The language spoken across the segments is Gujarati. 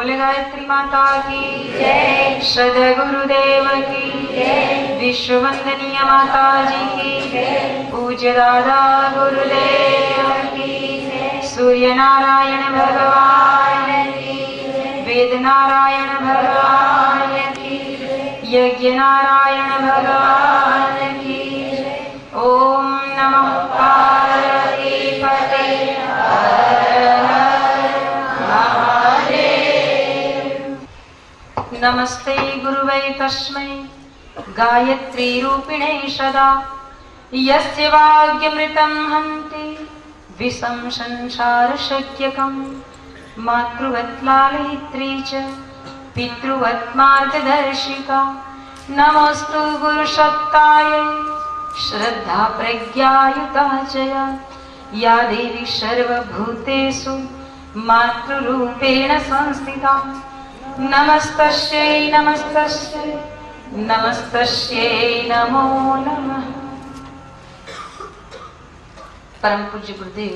बोले गायत्री माता की जय, सद्गुरुदेव की जय, विश्व वंदनीय माता जी की जय, पूज्य दादा गुरुदेव की जय, सूर्य नारायण भगवान की जय, वेद नारायण भगवान की जय, यज्ञ नारायण भगवान की जय। ओम नमः पार्वती पते नमस्ते गुरुवै तस्मै गायत्री रूपिणे सदा यस्य वाग्यमृतं हन्ति विषं संसारशक्यकं मातृवत् लालयित्री च पितृवत् मार्गदर्शिका नमोस्तु गुरुसत्तायै श्रद्धा प्रज्ञायुता च या देवी सर्वभूतेषु मातृरूपेण संस्थिता नमस्तस्यै नमस्तस्यै नमस्तस्यै नमो नमः। परम पूज्य गुरुदेव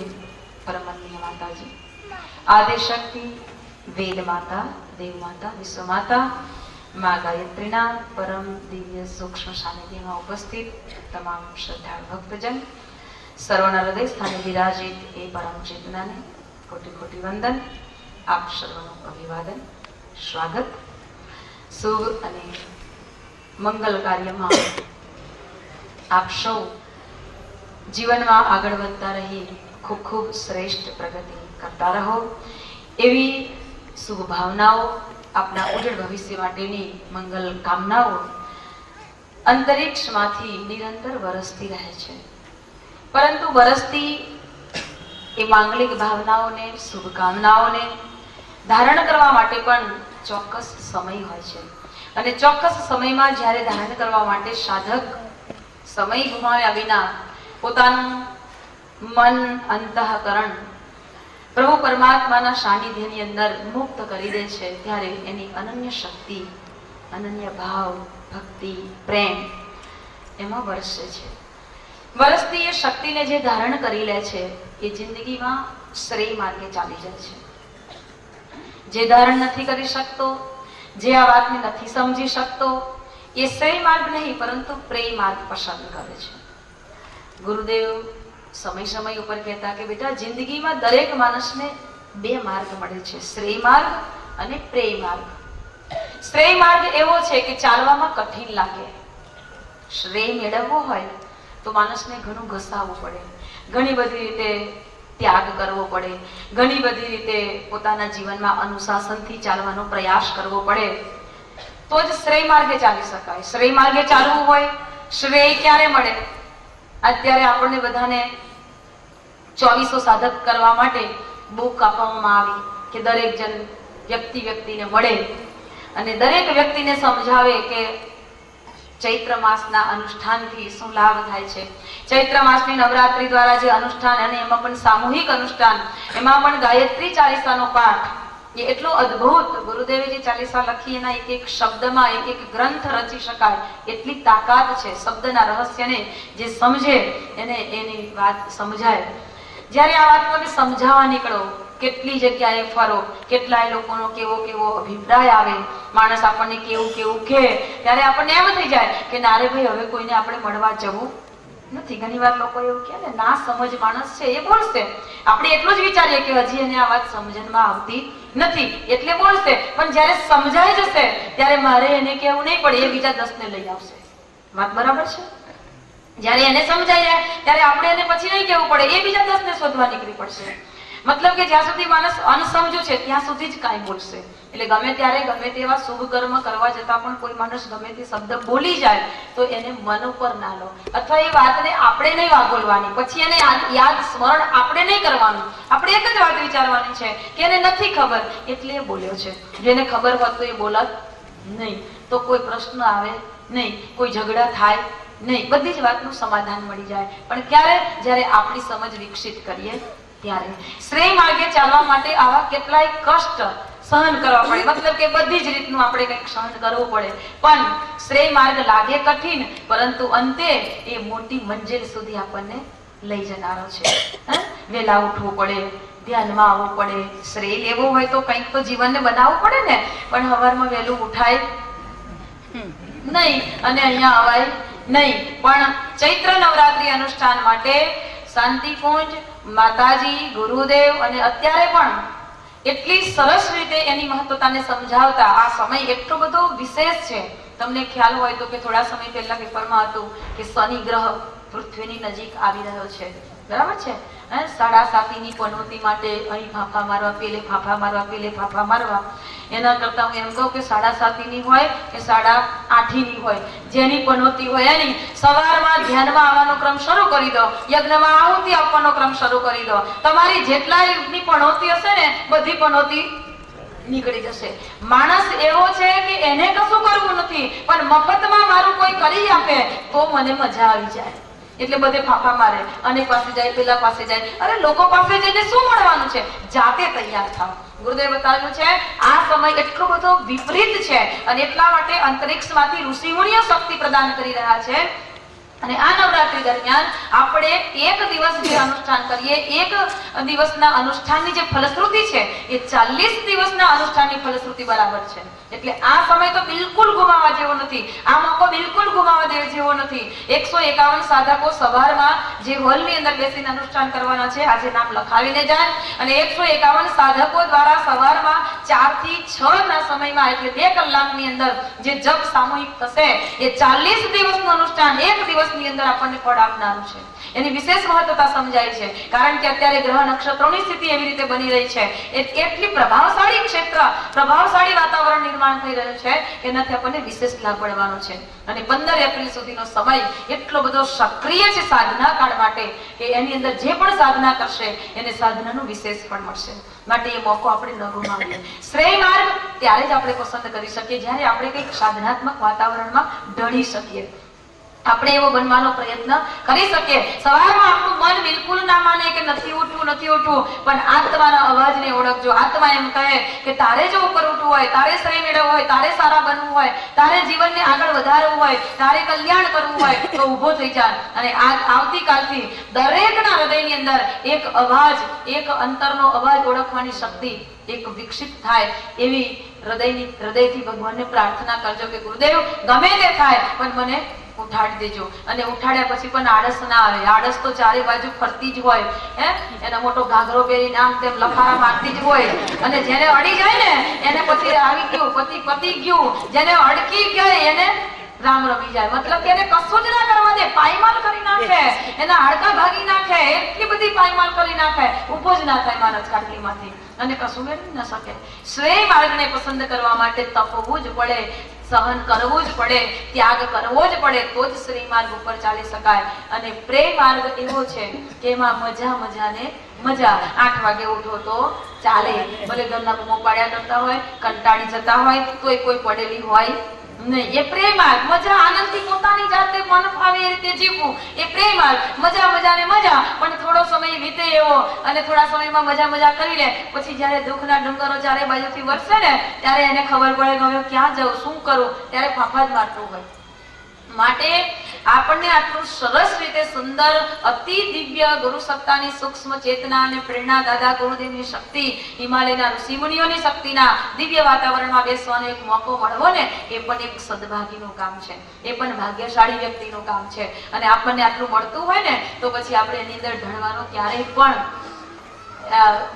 परम वंदनीय माता जी, आदि शक्ति वेद माता, देव माता, विश्व माता मां गायत्रीना परम दिव्य सूक्ष्म सानिध्यમાં ઉપસ્થિત તમામ શ્રદ્ધાળુ ભક્તજન, સર્વના હૃદય સ્થાને વિરાજિત એ પરમ ચેતનાને કોટી કોટી વંદન, આપ સર્વનું અભિવાદન, સ્વાગત। શુભ અને મંગલ કાર્યમાં આપ સૌ જીવનમાં આગળ વધતા રહી ખૂબ ખૂબ શ્રેષ્ઠ પ્રગતિ કરતા રહો એવી શુભ ભાવનાઓ, આપના ઉજ્જવળ ભવિષ્ય માટેની મંગલ કામનાઓ અંતરિક્ષમાંથી નિરંતર વરસતી રહે છે। પરંતુ વરસતી એ માંગલિક ભાવનાઓને, શુભકામનાઓને ધારણ કરવા માટે પણ ચોક્કસ સમય હોય છે અને ચોક્કસ સમયમાં જ્યારે ધારણ કરવા માટે સાધક સમય ગુમાવ્યા વિના પોતાનું મન, અંતઃકરણ પ્રભુ પરમાત્માના સાનિધ્યની અંદર મુક્ત કરી દે છે, ત્યારે એની અનન્ય શક્તિ, અનન્ય ભાવ, ભક્તિ, પ્રેમ એમાં વરસે છે। વરસતી એ શક્તિને જે ધારણ કરી લે છે એ જિંદગીમાં શ્રેય માર્ગે ચાલી જાય છે। જે ધારણ નથી કરી શકતો, જે આ વાતને નથી સમજી શકતો, એ શ્રેય માર્ગ નહીં પરંતુ પ્રેય માર્ગ પસંદ કરે છે। ગુરુદેવ સમય સમય ઉપર કહેતા કે બેટા, જિંદગીમાં દરેક માણસને બે માર્ગ મળે છે, શ્રેય માર્ગ અને પ્રેય માર્ગ। શ્રેય માર્ગ એવો છે કે ચાલવામાં કઠિન લાગે, શ્રેય મેળવવો હોય તો માણસને ઘણું ઘસાવવું પડે, ઘણી બધી રીતે त्याग करवो पड़े, घणी बधी रीते पोताना जीवनमां अनुशासनथी चालवानो प्रयास करवो पड़े तो ज श्रेय मार्गे चाली शकाय। श्रेय मार्गे चालवुं होय, श्रेय क्यारे मळे? अत्यारे आपणे बधाने 2400 साधक करवा माटे बुक आपवामां आवी के दरेक जन व्यक्तिने मळे अने दरेक व्यक्तिने समजावे के चैत्र मासना अनुष्ठानथी शुं लाभ थाय छे। चैत्र मासनी नवरात्रि द्वारा जे अनुष्ठान अने एमां पण सामूहिक अनुष्ठान, एमां पण गायत्री चालीसानो पाठ ये एटलो अद्भुत, गुरुदेवे जे चालीसा लखी एना एक एक शब्दमां एक एक ग्रंथ रची शकाय एटली ताकात छे। शब्दना रहस्यने जे समझे एने एनी वात समजाय। ज्यारे आ वात तमे समजावा निकळो, કેટલી જગ્યાએ ફરો, કેટલાય લોકોનો કેવો કેવો અભિપ્રાય આવે, માણસ આપણને કેવું કેવું કહે, ત્યારે આપણને એમ થઈ જાય કે ના રે ભાઈ, હવે કોઈને આપણે મળવા જવું નથી। ઘણીવાર લોકો એવું કહે ને, ના સમજ માણસ છે એ બોલશે, આપણે એટલું જ વિચારીએ કે હજી એને આ વાત સમજણમાં આવતી નથી એટલે બોલશે, પણ જ્યારે સમજાઈ જશે ત્યારે મારે એને કહેવું નહીં પડે, એ બીજા 10 ને લઈ આવશે। વાત બરાબર છે? જ્યારે એને સમજાઈ જાય ત્યારે આપણે એને પછી નહીં કહેવું પડે, એ બીજા 10 ને શોધવા નીકળી પડશે। मतलब के ज्यां सुधी मानस अनसमजू छे त्यां सुधी ज काई बोलशे। એટલે ગમે ત્યારે ગમે તેવા શુભ કર્મ કરવા જતા પણ કોઈ માણસ ગમે તે શબ્દ બોલી જાય તો એને મન ઉપર ના લો, અથવા એ વાતને આપણે નહીં વાગોલવાની, પછી એને યાદ સ્મરણ આપણે નહીં કરવાનું। આપણે એક જ વાત વિચારવાની છે કે એને નથી ખબર એટલે એ બોલ્યો છે, જેને ખબર હોત તો એ બોલત નહીં, તો કોઈ પ્રશ્ન આવે નહીં, કોઈ ઝઘડા થાય નહીં, બધી જ વાતનું સમાધાન મળી જાય। પણ ક્યારે? જ્યારે આપણી સમજ વિકસિત કરીએ ત્યારે। શ્રેય માર્ગે ચાલવા માટે આવા કેટલાય કષ્ટ सहन करवा पड़े, मतलब के बधी ज रीतनु आपणे कंईक सहन करवुं पड़े, पण श्रेय मार्ग लागे कठिन परंतु अंते ए मोटी मंजिल सुधी आपणे લઈ જનારો છે. વહેલા ઉઠવું પડે, ધ્યાનમાં આવવું પડે, શ્રેય લેવો હોય તો કંઈક તો જીવનને બનાવવું પડે ને. પણ સવારમાં વહેલું ઉઠાય નહીં અને અહીંયા અવાય નહીં. પણ ચૈત્ર નવરાત્રી અનુષ્ઠાન માટે શાંતિકુંજ, માતાજી, ગુરુદેવ અને અત્યારે પણ એટલી સરસ રીતે એની મહત્વતાને સમજાવતા આ સમય એટલો બધો વિશેષ છે. તમને ખ્યાલ હોય તો કે થોડા સમય પહેલા પેપરમાં હતું કે શનિ ગ્રહ પૃથ્વીની નજીક આવી રહ્યો છે, બરાબર છે. 7.5ની પનોતી માટે અહીં ફાફા મારવા, પેલે ફાફા મારવા, પેલે ફાફા મારવા. એના કરતા હું એમ કહું કે 7.5ની હોય કે 8.5ની હોય, જેની પનોતી હોય એની સવારમાં ધ્યાનમાં આવવાનો ક્રમ શરૂ કરી દો, યજ્ઞમાં આહુતિ આપવાનો ક્રમ શરૂ કરી દો. તમારી જેટલા યુગની પનોતી હશે ને બધી પનોતી નીકળી જશે. માણસ એવો છે કે એને કશું કરવું નથી, પણ મફતમાં મારું કોઈ કરી આપે તો મને મજા આવી જાય એટલે બધે ફાફા મારે. અને પાસે જાય, પેલા પાસે જાય. અરે લોકો પાસે જઈને શું મળવાનું છે? જાતે તૈયાર થાવ. ગુરુદેવ બતાવ્યું છે આ સમય એટલો બધો વિપરીત છે અને એટલા માટે અંતરિક્ષમાંથી ઋષિમુનિઓ શક્તિ પ્રદાન કરી રહ્યા છે. અને આ નવરાત્રી દરમિયાન આપણે એક દિવસ જે અનુષ્ઠાન કરીએ, એક દિવસના અનુષ્ઠાનની જે ફલશ્રુતિ છે એ 40 દિવસના અનુષ્ઠાનની ફલશ્રુતિ બરાબર છે. એટલે આ સમય તો બિલકુલ ગુમાવવા જેવો નથી, આ મોકો બિલકુલ ગુમાવવા જેવો નથી. 151 સાધકો સવારમાં જે હોલની અંદર બેસીને અનુષ્ઠાન કરવાના છે આજે નામ લખાવીને જાય અને 151 સાધકો દ્વારા સવારમાં 4 થી 6 ના સમયમાં એટલે 2 કલાકની અંદર જે જપ સામૂહિક થશે એ 40 દિવસનું અનુષ્ઠાન એક દિવસની અંદર આપણને ફળ આપનારું છે. એની વિશેષ મહત્વતા સમજાય છે કારણ કે અત્યારે ગ્રહ નક્ષત્રોની સ્થિતિ એવી રીતે બની રહી છે, એટલી પ્રભાવશાળી ક્ષેત્ર, પ્રભાવશાળી વાતાવરણ નિર્માણ થઈ રહ્યું છે કે એનાથી આપણને વિશેષ લાભ મળવાનો છે. અને 15 એપ્રિલ સુધીનો સમય એટલો બધો સક્રિય છે સાધના કાળ માટે કે એની અંદર જે પણ સાધના કરશે એને સાધનાનું વિશેષ ફળ મળશે. માટે એ મોકો આપણે ન ગુમાવીએ. શ્રેય માર્ગ ત્યારે જ આપણે પસંદ કરી શકીએ જ્યારે આપણે કંઈક સાધનાત્મક વાતાવરણમાં ઢળી શકીએ, આપણે એવો બનવાનો પ્રયત્ન કરી શકીએ. સવારમાં આપણું મન બિલકુલ ના માને કે નથી ઉઠવું, પણ આત્માના અવાજને ઓળખજો. આત્મા એમ કહે કે તારે જો ઉપર ઉઠવું હોય, તારે શ્રેય મેળવવું હોય, તારે સારા બનવું હોય, તારે જીવનને આગળ વધારવું હોય, તારે કલ્યાણ કરવું હોય તો ઊભો થઈ જા. અને આવતીકાલથી દરેકના હૃદયની અંદર એક અવાજ, એક અંતરનો અવાજ ઓળખવાની શક્તિ એક વિકસિત થાય એવી હૃદયથી ભગવાનને પ્રાર્થના કરજો કે ગુરુદેવ ગમે તે થાય પણ મને ઉઠાડી દેજો. અને ઉઠાડ્યા પછી પણ આળસ ના આવે. આળસ તો ચારે બાજુ ફરતી જ હોય, એનો મોટો ઘાઘરો પહેરીને આમ તેમ લફારા મારતી જ હોય. અને જેને અડી જાય ને એને પછી આવી ગયું, પતી ગયું. જેને અડકી ગઈ એને રામ રમી જાય. મતલબ કે એને કશું જ ના કરવા દે, પાયમાલ કરી નાખે, એના હાડકા ભાગી નાખે, એટલી બધી પાયમાલ કરી નાખે, ઉભો જ ના થાય મારા ખાટલીમાંથી અને કશું મેળવી ન શકે. શ્રેય માર્ગને પસંદ કરવા માટે તપવું જ પડે, સહન કરવું જ પડે, ત્યાગ કરવો જ પડે તો જ શ્રેય માર્ગ ઉપર ચાલી શકાય. અને પ્રેમ માર્ગ એવો છે કે એમાં મજાને મજા. 8 વાગે ઉઠો તો ચાલે, ભલે ઘરના બૂમો પાડ્યા કરતા હોય, કંટાળી જતા હોય તોય કોઈ પડેલી હોય નહીં. એ પ્રેમ માર્ગ, મજા આનંદથી પોતાની જાતે મન ફાવે એ રીતે જીવવું એ પ્રેમ માર્ગ. મજાને મજા, પણ થોડો સમય વીતે એવો અને થોડા સમયમાં મજા કરી લે. પછી જયારે દુઃખના ડુંગરો ચારે બાજુથી વરસે ને ત્યારે એને ખબર પડે કે હવે ક્યાં જવું, શું કરું, ત્યારે ફાફા જ મારતું હોય. માટે આપણને આટલું સરસ રીતે સુંદર અતિ દિવ્ય ગુરુ સત્તાની સૂક્ષ્મ ચેતના અને પ્રેરણા દાદા ગુરુદેવની શક્તિ, હિમાલયના ઋષિમુનિઓની શક્તિના દિવ્ય વાતાવરણમાં બેસવાનો એક મોકો મળવો ને એ પણ એક સદભાગીનું કામ છે, એ પણ ભાગ્યશાળી વ્યક્તિનું કામ છે. અને આપણને આટલું મળતું હોય ને તો પછી આપણે એની અંદર ઢળવાનો ક્યારેય પણ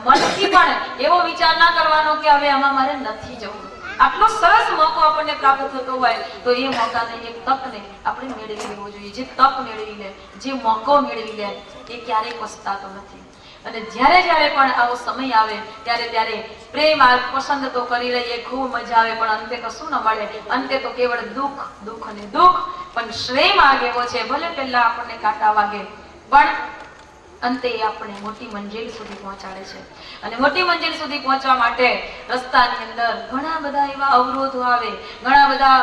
મનથી પણ એવો વિચાર ના કરવાનો કે હવે આમાં મારે નથી જવું. આટલો સરસ મોકો આપણને પ્રાપ્ત થતો હોય તો એ મોકાને, એક તકને આપણે મેળવી લેવો જોઈએ. જે તક મેળવી લે, જે મોકો મેળવી લે એ ક્યારેય પસ્તાતો નથી. અને જ્યારે પણ આવો સમય આવે ત્યારે પ્રેમ પસંદ તો કરી લઈએ, ખૂબ મજા આવે, પણ અંતે કશું ન મળે. અંતે તો કેવળ દુઃખ અને દુઃખ. પણ શ્રેય માર્ગ એવો છે, ભલે પહેલા આપણને કાંટા વાગે પણ અંતે આપણે મોટી મંજિલ સુધી પહોંચાડે છે. અને મોટી મંજિલ સુધી પહોંચવા માટે રસ્તાની અંદર ઘણા બધા એવા અવરોધો આવે, ઘણા બધા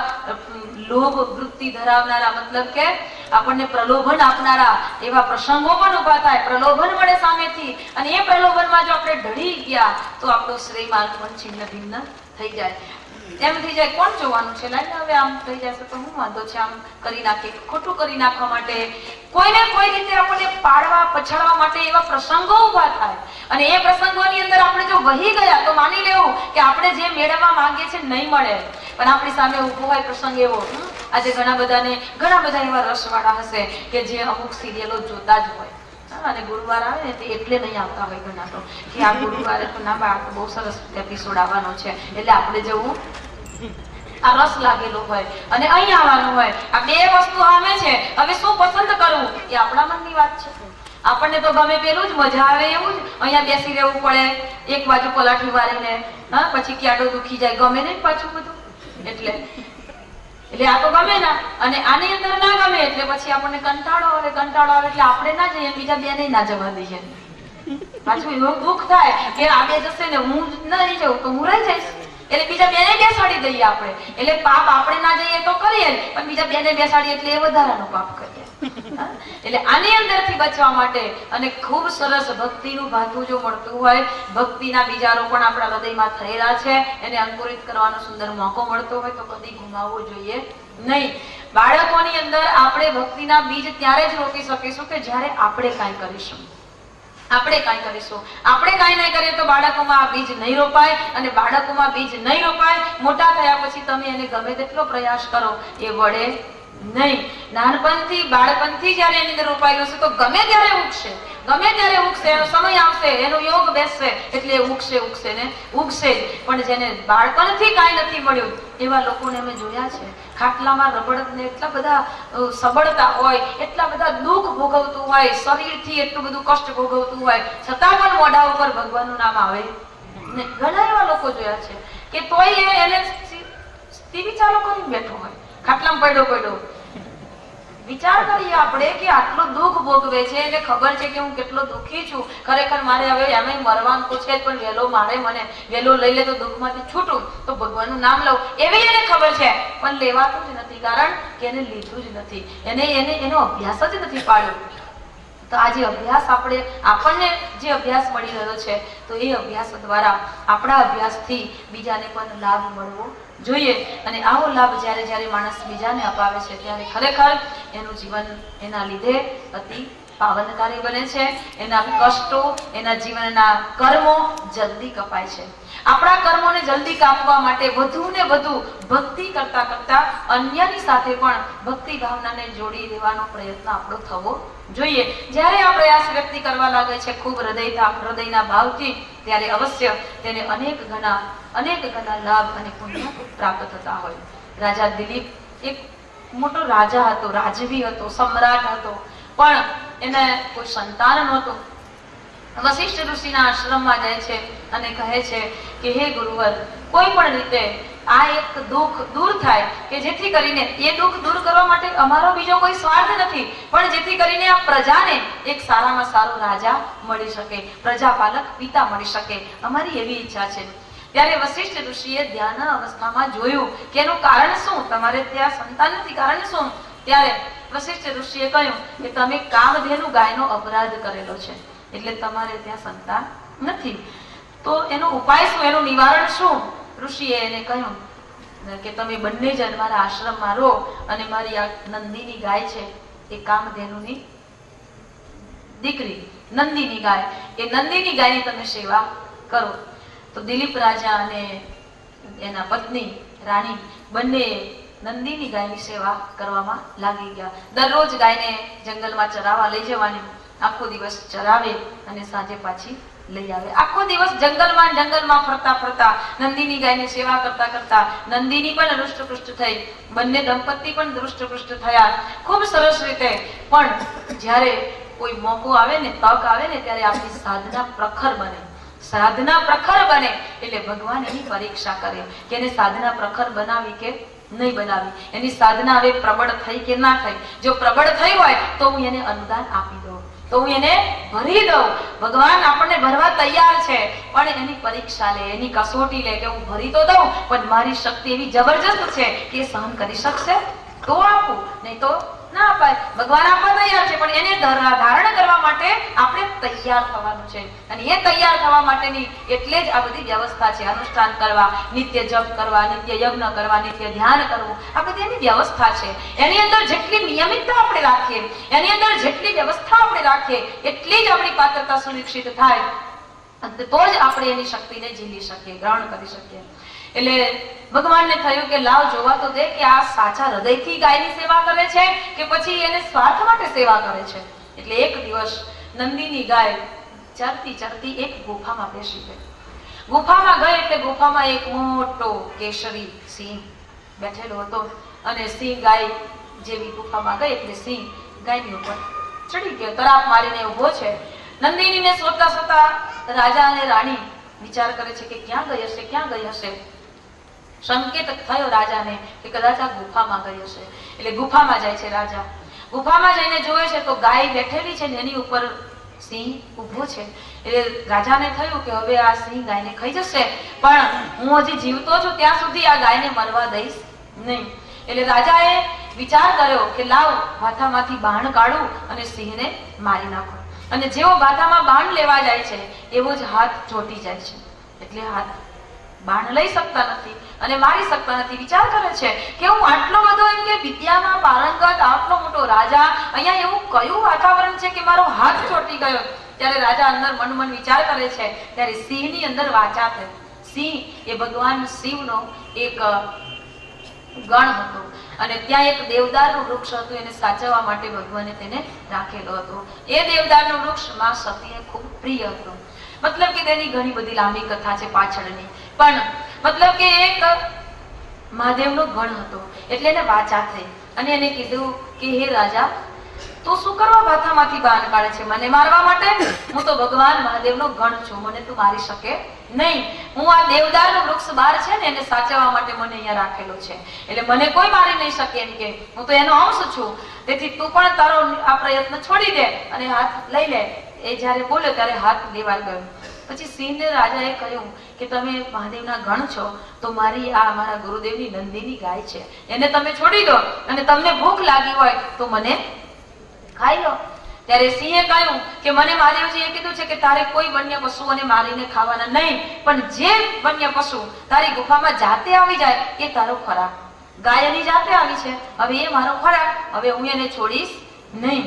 લોભ વૃત્તિ ધરાવનારા, મતલબ કે આપણને પ્રલોભન આપનારા એવા પ્રસંગો પણ ઉભા થાય. પ્રલોભન મળે સામેથી અને એ પ્રલોભનમાં જો આપણે ઢળી ગયા તો આપણો શ્રેય માર્ગ પણ છિન્ન ભિન્ન થઈ જાય. એમ થઈ જાય કોણ જોવાનું છે, લાઈને હવે આમ થઈ જશે તો હું વાંધો છે, આમ કરી નાખે, ખોટું કરી નાખવા માટે કોઈને કોઈ રીતે આપણને પાડવા પછાડવા માટે એવા પ્રસંગો ઉભા થાય અને એ પ્રસંગોની અંદર આપણે જો વહી ગયા તો માની લેવું કે આપણે જે મેળવવા માંગીએ છીએ નહીં મળે, પણ આપણી સામે ઉભો હોય પ્રસંગ એવો. આજે ઘણા બધા એવા રસવાળા હશે કે જે અમુક સિરિયલો જોતા જ હોય અને ગુરુવાર આવે ને તે એટલે નહીં આવતા હોય ઘણા તો કે આ ગુરુવારે તો ના બા બહુ સરસ એપિસોડ આવવાનો છે એટલે આપણે જવું, આ રસ લાગેલો હોય અને અહીં આવવાનું હોય. આ બે વસ્તુ સામે છે, હવે શું પસંદ કરવું એ આપણા મનની વાત છે. આપણને તો ગમે પેલું જ, મજા આવે એવું જ, અહીંયા બેસી રહેવું પડે એક બાજુ પલાઠી વાળીને, પછી ક્યાડો દુખી જાય, ગમે નહીં પાછું બધું, એટલે આ તો ગમે ના અને આની અંદર ના ગમે એટલે પછી આપણને કંટાળો આવે એટલે આપણે ના જઈએ, બીજા બે ના જવા દઈએ. પાછું એવું દુઃખ થાય કે આ બે જશે ને હું નહીં જઉં તો હું રહી જઈશ, એટલે બીજા બેને બેસાડી દઈએ આપણે. એટલે પાપ આપણે ના જઈએ તો કરીએ પણ બીજા બેને બેસાડીએ એટલે એ વધારાનું પાપ કરીએ. એટલે આની અંદરથી બચવા માટે અને ખૂબ સરસ ભક્તિનું ભાથું જો મળતું હોય, ભક્તિના બીજારો પણ આપણા હૃદયમાં થયેલા છે, એને અંકુરિત કરવાનો સુંદર મોકો મળતો હોય તો કદી ગુમાવવો જોઈએ નહીં. બાળકોની અંદર આપણે ભક્તિના બીજ ત્યારે જ રોપી શકીશું કે જ્યારે આપણે કાંઈ કરીશું. આપણે કાંઈ નહીં કરીએ તો બાળકોમાં બીજ નહીં રોપાય અને બાળકોમાં બીજ નહીં રોપાય, મોટા થયા પછી તમે એને ગમે તેટલો પ્રયાસ કરો એ વળે નહીં. નાનપણથી બાળપણથી જયારે એની અંદર રોપાયેલું છે તો ગમે ત્યારે ઉગશે, એનો સમય આવશે, એનો યોગ બેસશે એટલે ઉગશે જ. પણ જેને બાળપણથી કાંઈ નથી મળ્યું એવા લોકોને અમે જોયા છે, ખાટલામાં રબડને એટલા બધા સબળતા હોય, એટલા બધા દુઃખ ભોગવતું હોય, શરીરથી એટલું બધું કષ્ટ ભોગવતું હોય, છતાં પણ મોઢા ઉપર ભગવાનનું નામ આવે. ઘણા એવા લોકો જોયા છે કે તોય એને ટીવી ચાલુ કરીને બેઠો હોય, ખાટલામાં પડ્યો. વિચાર કરીએ આપણે કે આટલું દુઃખ ભોગવે છે, એને ખબર છે કે હું કેટલો દુઃખી છું, ખરેખર મારે હવે એમ મરવાનું તો છે પણ મને વહેલો લઈ લે તો દુઃખમાંથી છૂટું, તો ભગવાનનું નામ લઉં એવી એને ખબર છે, પણ લેવાતું જ નથી, કારણ કે એને લીધું જ નથી, એનો અભ્યાસ જ નથી પાડ્યો. તો આ જે અભ્યાસ આપણને જે અભ્યાસ મળી રહ્યો છે તો એ અભ્યાસ દ્વારા આપણા અભ્યાસથી બીજાને પણ લાભ મળવો જોઈએ. અને આવો લાભ જ્યારે માણસ બીજાને અપાવે છે ત્યારે ખરેખર એનું જીવન એના લીધે અતિ પાવનકારી બને છે. એના કષ્ટો, એના જીવનના કર્મો જલ્દી કપાય છે. આપણા કર્મોને જલ્દી કાપવા માટે વધુ ને વધુ ભક્તિ કરતા અન્યની સાથે પણ ભક્તિ ભાવનાને જોડી દેવાનો પ્રયત્ન આપણો થવો જોઈએ. જ્યારે આ પ્રયાસ વ્યક્તિ કરવા લાગે છે ખૂબ હૃદયના ભાવથી, ત્યારે અવશ્ય તેને અનેક ગણા લાભ અને પુણ્ય પ્રાપ્ત થતા હોય. રાજા દિલીપ એક મોટો રાજા હતો, રાજવી હતો, સમ્રાટ હતો, પણ એને કોઈ સંતાન નહોતું. વશિષ્ઠ ઋષિના આશ્રમમાં જાય છે અને કહે છે કે હે ગુરુવર, કોઈ પણ રીતે આ એક દુઃખ દૂર થાય કે જેથી કરીને, એ દુઃખ દૂર કરવા માટે અમારો બીજો કોઈ સ્વાર્થ નથી, પણ જેથી કરીને આ પ્રજાને એક સારામાં સારો રાજા મળી શકે, પ્રજાપાલક પિતા મળી શકે, અમારી એવી ઈચ્છા છે. ત્યારે વશિષ્ઠ ઋષિએ ધ્યાન અવસ્થામાં જોયું કે એનું કારણ શું, તમારે ત્યાં સંતાન નથી, કારણ શું? ત્યારે વશિષ્ઠ ઋષિએ કહ્યું કે તમે કામધેનુ ગાયનો અપરાધ કરેલો છે એટલે તમારે ત્યાં સંતાન નથી. તો એનો ઉપાય શું, એનું નિવારણ શું? ઋષિએ એને કહ્યું કે તમે બંને જણ મારા આશ્રમમાં રહો અને મારી આ નંદીની ગાય છે એ કામધેનુની દીકરી નંદીની ગાય, એ નંદીની ગાયની તમે સેવા કરો. તો દિલીપ રાજા અને એના પત્ની રાણી બંને નંદીની ગાયની સેવા કરવામાં લાગી ગયા. દરરોજ ગાયને જંગલમાં ચરાવવા લઈ જવાની, આખો દિવસ ચરાવે અને સાંજે પાછી લઈ આવે. આખો દિવસ જંગલમાં ફરતા નંદીની ગાયની સેવા કરતા નંદીની પણ હૃષ્ટપુષ્ટ થઈ, બંને દંપતી પણ હૃષ્ટપુષ્ટ થયા ખૂબ સરસ રીતે. પણ જ્યારે કોઈ મોકો આવે ને, તક આવે ને, ત્યારે આપણી સાધના પ્રખર બને એટલે ભગવાન એની પરીક્ષા કરે કે એને સાધના પ્રખર બનાવી કે નહીં બનાવી, એની સાધના હવે પ્રબળ થઈ કે ના થઈ. જો પ્રબળ થઈ હોય તો હું એને અનુદાન આપી દઉં, તો હું એને ભરી દઉં. ભગવાન આપણને ભરવા તૈયાર છે, પણ એની પરીક્ષા લે, એની કસોટી લે કે હું ભરી તો દઉં પણ મારી શક્તિ એવી જબરજસ્ત છે કે સહન કરી શકશે તો આપું, નહીં તો ના અપાય. ભગવાન આપવા તૈયાર છે, પણ એને ધારણ કરવા માટે આપણે તૈયાર થવાનું છે. અને એ તૈયાર થવા માટેની એટલે જ આ બધી વ્યવસ્થા છે. અનુષ્ઠાન કરવા, નિત્ય જપ કરવા, નિત્ય યજ્ઞ કરવા, નિત્ય ધ્યાન કરવું, આ બધી એની વ્યવસ્થા છે. એની અંદર જેટલી નિયમિતતા આપણે રાખીએ, એની અંદર જેટલી વ્યવસ્થા આપણે રાખીએ, એટલી જ આપણી પાત્રતા સુનિશ્ચિત થાય. તો જ આપણે એની શક્તિને ઝીલી શકીએ, ગ્રહણ કરી શકીએ. એટલે ભગવાનને થયું કે લાવ જોવા તો દે કે આ સાચા હૃદયથી ગાયની સેવા કરે છે કે પછી એને સ્વાર્થ માટે સેવા કરે છે. એટલે એક દિવસ નંદીની ગાય ચરતી ચરતી એક ગુફામાં બેસી ગઈ. ગુફામાં ગઈ એટલે ગુફામાં એક મોટો કેસરી સિંહ બેઠેલો હતો. અને સિંહ ગાય જેવી ગુફામાં ગઈ એટલે સિંહ ગાયની ઉપર ચડી ગયો, તરાપ મારીને ઉભો છે. નંદિનીને શોધતા શોધતા રાજા અને રાણી વિચાર કરે છે કે ક્યાં ગઈ હશે, ક્યાં ગઈ હશે. સંકેત થયો રાજાને કે કદાચ આ ગુફામાં ગઈ હશે. એટલે ગુફામાં જાય છે રાજા. ગુફામાં જઈને જોવે છે તો ગાય બેઠેલી છે ને એની ઉપર સિંહ ઊભો છે. એટલે રાજાને થયું કે હવે આ સિંહ ગાયને ખાઈ જશે, પણ હું હજી જીવતો છું ત્યાં સુધી આ ગાયને મરવા દઈશ નહીં. એટલે રાજાએ વિચાર કર્યો કે લાવ માથામાંથી બાણ કાઢું અને સિંહને મારી નાખું. અને જેવો બાધામાં બાણ લેવા જાય છે એવો જ હાથ ચોટી જાય છે. એટલે હાથ બાણ લઈ શકતા નથી અને મારી શકતા નથી. વિચાર કરે છે કે હું આટલો બધો એમ કે વિદ્યામાં પારંગત, આટલો મોટો રાજા, અહીંયા એવું કયું વાતાવરણ છે કે મારો હાથ ચોટી ગયો. ત્યારે રાજા અંદર મન વિચાર કરે છે. ત્યારે સિંહની અંદર વાચા થઈ. સિંહ એ ભગવાન શિવનો એક ગણ હતો અને ત્યાં એક દેવદારનું વૃક્ષ હતું. એને સાચવવા માટે ભગવાને તેને રાખેલો હતો. એ દેવદારનું વૃક્ષ માં સતીને ખૂબ પ્રિય હતું. મતલબ કે તેની ઘણી બધી લાંબી કથા છે પાછળની, પણ મતલબ કે એક મહાદેવનો ગણ હતો. એટલે એને વાચા થઈ અને એને કીધું કે હે રાજા, તું શું કરવા માથામાંથી બાણ કાઢે છે? મને મારવા માટે? હું તો ભગવાન મહાદેવનો ગણ છું, મને તું મારી શકે નહીં. હું આ દેવદારનું વૃક્ષ બહાર છે ને એને સાચવવા માટે મને અહીંયા રાખેલો છે, એટલે મને કોઈ મારી નહીં શકે. એમ કે હું તો એનો અંશ છું, તેથી તું પણ તારો આ પ્રયત્ન છોડી દે અને હાથ લઈ લે. એ જયારે બોલ્યો ત્યારે હાથ લેવાઈ ગયો. પછી સિંહને રાજાએ કહ્યું કે તમે મહાદેવના ગણ છો તો મારી આ મારા ગુરુદેવની નંદીની ગાય છે, એને તમે છોડી દો અને તમને ભૂખ લાગી હોય તો મને ખાઈ લો. ત્યારે સિંહે કહ્યું કે મને મહાદેવજીએ કીધું છે કે તારે કોઈ વન્ય પશુઓને મારીને ખાવાના નહીં, પણ જે વન્ય પશુ તારી ગુફામાં જાતે આવી જાય એ તારો ખોરાક. ગાય એની જાતે આવી છે, હવે એ મારો ખોરાક, હવે હું એને છોડીશ નહીં.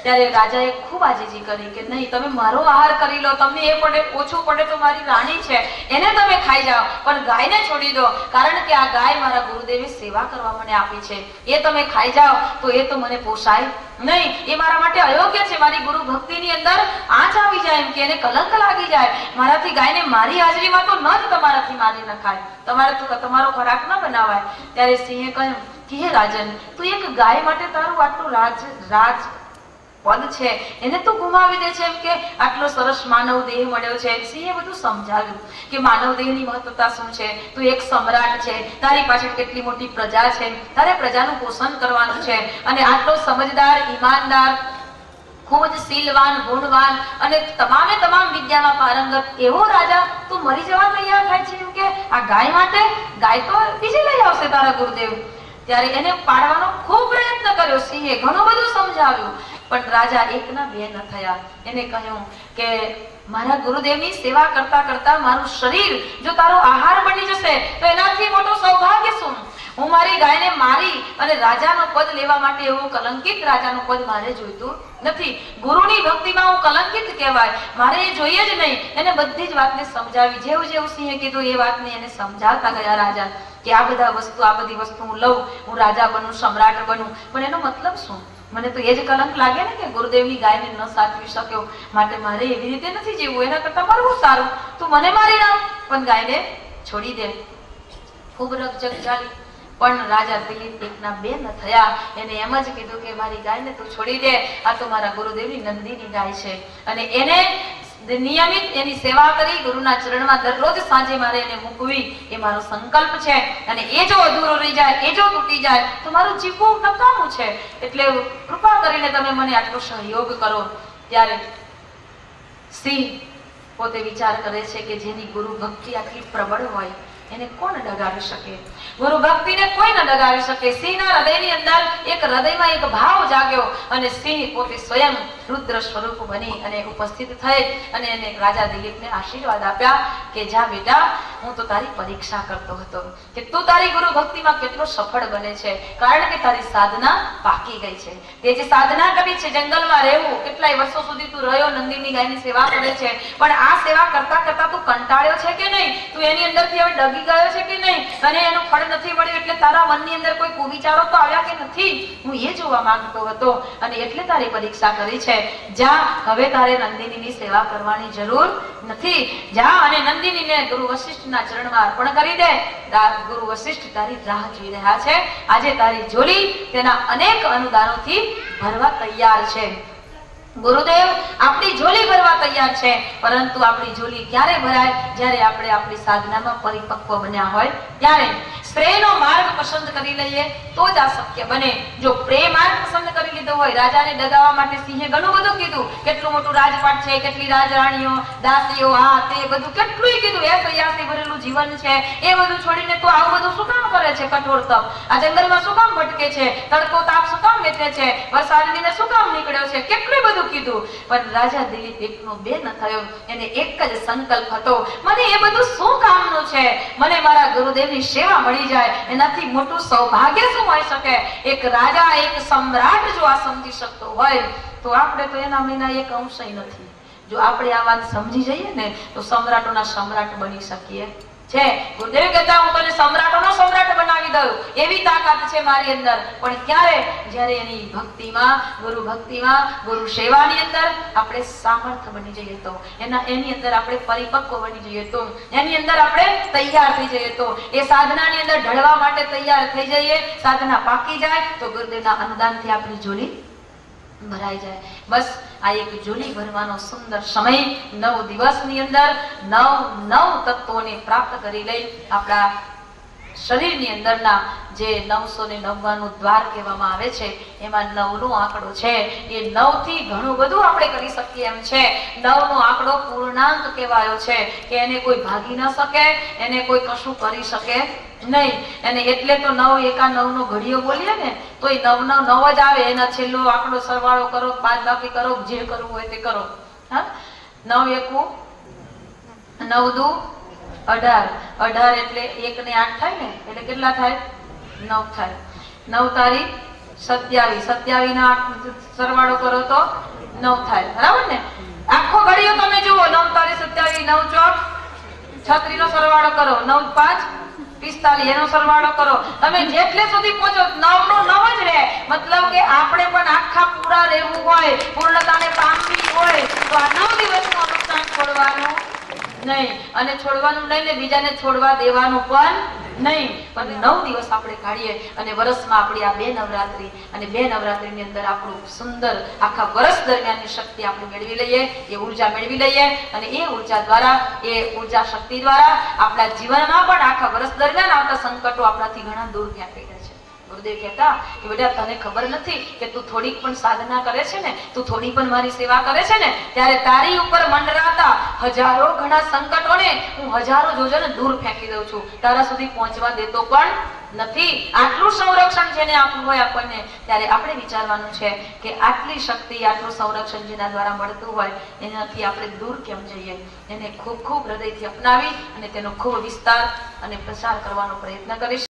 ત્યારે રાજાએ ખૂબ આજીજી કરી કે નહીં, તમે મારો આહાર કરી લો, તમને એ પડે ઓછું પડે તો મારી રાણી છે એને તમે ખાઈ જાઓ, પણ ગાયને છોડી દો, કારણ કે આ ગાય મારા ગુરુદેવે સેવા કરવા મને આપી છે. એ તમે ખાઈ જાઓ તો એ તો મને પોસાય નહીં, એ મારા માટે અયોગ્ય છે. મારી ગુરુ ભક્તિની અંદર આંચ આવી જાય, એમ કે એને કલંક લાગી જાય. મારાથી ગાયને મારી હાજરીમાં તો ન જ તમારાથી મારી નખાય, તમારો ખોરાક ન બનાવાય. ત્યારે સિંહે કહ્યું કે હે રાજન, તું એક ગાય માટે તારું આટલું રાજ પદ છે એને તું ગુમાવી દે છે, એમ કે આટલો સરસ માનવ દેહ મળ્યો છે. સિંહે બધું સમજાવ્યું કે માનવ દેહની મહત્વતા શું છે. તું એક સમ્રાટ છે, તારી પાછળ કેટલી મોટી પ્રજા છે, તારે પ્રજાનું પોષણ કરવાનું છે, અને આટલો સમજદાર, ઈમાનદાર, ખૂબ જ શીલવાન, ગુણવાન અને તમામ વિદ્યામાં પારંગત એવો રાજા તું મરી જવા તૈયાર થાય છે. એમ કે આ ગાય માટે, ગાય તો બીજે લઈ આવશે તારા ગુરુદેવ. ત્યારે એને પાડવાનો ખૂબ પ્રયત્ન કર્યો સિંહે, ઘણું બધું સમજાવ્યું, પણ રાજા એકના બે ન થયા. એને કહ્યું કે મારા ગુરુદેવની સેવા કરતા કરતા મારું શરીર જો તારો આહાર બની જશે તો એનાથી મોટું સૌભાગ્ય શું? હું મારી ગાયને મારી અને રાજાનો પદ લેવા માટે એવું કલંકિત રાજાનું પદ મારે જોઈતું નથી. ગુરુની ભક્તિમાં હું કલંકિત કહેવાય, મારે એ જોઈએ જ નહીં. એને બધી જ વાતને સમજાવી. જેવું સિંહે કીધું એ વાતને એને સમજાવતા ગયા રાજા કે આ બધી વસ્તુ હું લઉં, હું રાજા બનું, સમ્રાટ બનું, પણ એનો મતલબ શું? મને તો એ જ કલંક લાગે ને કે ગુરુદેવની ગાયને ન સાચવી શક્યો, માટે મારે એવી રીતે નથી જીવવું, એના કરતા મરવું સારું. તું મને મારી નાખ પણ ગાયને છોડી દે. ખૂબ રકજક ચાલી, પણ રાજા દિલીપ એકના બે ન થયા. એને એમ જ કીધું કે મારી ગાયને તું છોડી દે, આ તો મારા ગુરુદેવની નંદીની ગાય છે, અને એને નિયમિત એની સેવા કરી ગુરુના ચરણમાં દરરોજ સાંજે મારે એને મૂકવી એ મારો સંકલ્પ છે. અને એ જો અધૂરો રહી જાય, એ જો તૂટી જાય તો મારું જીવવું નકામું છે. એટલે કૃપા કરીને તમે મને આટલો સહયોગ કરો. ત્યારે સિંહ પોતે વિચાર કરે છે કે જેની ગુરુ ભક્તિ આટલી પ્રબળ હોય એને કોણ ડગાવી શકે? ગુરુ ભક્તિને કોઈ ન ડગાવી શકે. સિંહના હૃદયની અંદર એક હૃદયમાં એક ભાવ જાગ્યો અને સિંહ પોતે સ્વયં રુદ્ર સ્વરૂપ બની અને ઉપસ્થિત થઈ અને એને રાજા દિલીપને આશીર્વાદ આપ્યા કે જા બેટા, હું તો તારી પરીક્ષા કરતો હતો કે તું તારી ગુરુ ભક્તિમાં કેટલો સફળ બને છે, કારણ કે તારી સાધના પાકી ગઈ છે. તે જે સાધના કરી છે, જંગલમાં રહેવું, કેટલાય વર્ષો સુધી તું રહ્યો, નંદીની ગાયની સેવા કરે છે, પણ આ સેવા કરતા કરતા તું કંટાળ્યો છે કે નહીં? તું એની અંદરથી હવે ડગી ગયો છે કે નહીં? અને એનું ફળ નથી મળ્યું એટલે તારા મનની અંદર કોઈ કુવિચારો તો આવ્યા કે નથી? હું એ જોવા માંગતો હતો અને એટલે તારી પરીક્ષા કરી છે. જા, હવે તારે નંદિનીની સેવા કરવાની જરૂર નથી. જા અને નંદિનીને ગુરુ વશિષ્ઠના ચરણમાં અર્પણ કરી દે. ગુરુ વશિષ્ઠ તારી રાહ જોઈ રહ્યા છે. આજે તારી ઝોલી તેના અનેક અનુદાનોથી ભરવા તૈયાર છે. ગુરુદેવ આપણી ઝોલી ભરવા તૈયાર છે, પરંતુ આપણી ઝોલી ક્યારે ભરાય? જ્યારે આપણે આપણી સાધનામાં પરિપક્વ બન્યા હોય ત્યારે. શ્રેયનો માર્ગ પસંદ કરી લઈએ તો જ આ શક્ય બને. જો પ્રેમ માર્ગ પસંદ કરી લીધો હોય, રાજાને ડગાવવા માટે સિંહે ઘણું બધું કીધું, કેટલું મોટું રાજપાટ છે, કેટલી રાજરાણીઓ, દાસીઓ, આ તે બધું કેટલું કીધું, એ પ્રયાસથી ભરેલું જીવન છે, એ બધું છોડીને તો આવું બધું શું કામ કરે છે? કઠોર તપ આ જંગલમાં શું કામ ભટકે છે? તડકો તાપ શું કામ વેચે છે? વરસાદની અંદર શું કામ નીકળ્યો છે? કેટલું બધું કીધું, પણ રાજા દિલીપ એકનો બે ન થયો. એને એક જ સંકલ્પ હતો, મને એ બધું શું કામનું છે? મને મારા ગુરુદેવની સેવા મળી જાય, એનાથી મોટું સૌભાગ્ય શું હોઈ શકે? એક રાજા, એક સમ્રાટ જો આ સમજી શકતો હોય તો આપણે તો એના વિના એક અંશ નથી. જો આપણે આ વાત સમજી જઈએ ને તો સમ્રાટોના સમ્રાટ બની શકીએ છે. ગુરુદેવ કહેતા હું તને સમ્રાટોનો સમ્રાટ બનાવી દઉં, એવી તાકાત છે મારી અંદર. પણ ક્યારે? જ્યારે એની ભક્તિમાં, ગુરુ ભક્તિમાં, ગુરુ સેવાની અંદર આપણે સામર્થ્ય બની જઈએ તો, એની અંદર આપણે પરિપક્વ બની જઈએ તો, એની અંદર આપણે તૈયાર થઈ જઈએ તો, એ સાધનાની અંદર ઢળવા માટે તૈયાર થઈ જઈએ, સાધના પાકી જાય તો ગુરુદેવના અનુદાનથી આપણી ઝોલી ભરાઈ જાય. બસ આ એક ઝોલી ભરવાનો સુંદર સમય, 9 દિવસની અંદર 9 તત્વોને પ્રાપ્ત કરી લઈ આપણા શરીરની અંદરના જે 999 દ્વાર કહેવામાં આવે છે, એમાં 9નો આંકડો છે. એ 9 થી ઘણું બધું આપણે કરી શકીએ એમ છે. 9નો આંકડો પૂર્ણાંક કહેવાયો છે કે એને કોઈ ભાગી ન શકે, એને કોઈ કશું કરી શકે નહીં. અને એટલે તો 9 એકા 9નો ઘડિયો બોલીએ ને તો એ 9 જ આવે. એના છેલ્લો આંકડો સરવાળો કરો, બાદબાકી કરો, જે કરવું હોય તે કરો. હા, 9 એકુ 9 દુ 18, 18 એટલે 1 ને 8 થાય ને, એટલે કેટલા થાય? 9 થાય. 9 તારીખ 27, 27 ના 8 સરવાળો કરો તો 9 થાય. બરાબર ને? આખો ઘડિયો તમે જુઓ, 9 તારીખ 27, 9 ચોક 36 નો સરવાળો કરો, 9 5 45 એનો સરવાળો કરો. તમે જેટલે સુધી પહોંચો 9 નો 9 જ રહે. મતલબ કે આપણે પણ આખા પૂરા રહેવું હોય, પૂર્ણતાને પામવી હોય તો આ 9 દિવસનું અનુષ્ઠાન છોડવાનું નહીં. અને છોડવાનું નહીં ને બીજાને છોડવા દેવાનું પણ નહીં. પણ 9 દિવસ આપણે કાઢીએ અને વર્ષમાં આપણી આ 2 નવરાત્રી, અને 2 નવરાત્રીની અંદર આપણું સુંદર આખા વર્ષ દરમિયાનની શક્તિ આપણે મેળવી લઈએ, એ ઉર્જા મેળવી લઈએ. અને એ ઉર્જા દ્વારા, એ ઉર્જા શક્તિ દ્વારા આપણા જીવનમાં પણ આખા વર્ષ દરમિયાન આવતા સંકટો આપણાથી ઘણા દૂર થયા થઈ જાય છે. ગુરુદેવ કહેતા કે બેટા તને ખબર નથી કે તું થોડીક પણ સાધના કરે છે ને, તું થોડી પણ મારી સેવા કરે છે ને, ત્યારે તારી ઉપર મંડરાતા હજારો ઘણા સંકટોને હું હજારો જોજોને દૂર ફેંકી દઉં છું, તારા સુધી પહોંચવા દેતો પણ નથી. આટલું સંરક્ષણ જેને આપવું હોય આપણને, ત્યારે આપણે વિચારવાનું છે કે આટલી શક્તિ, આટલું સંરક્ષણ જેના દ્વારા મળતું હોય એનાથી આપણે દૂર કેમ જઈએ? એને ખૂબ ખૂબ હૃદયથી અપનાવી અને તેનો ખૂબ વિસ્તાર અને પ્રસાર કરવાનો પ્રયત્ન કરીશ.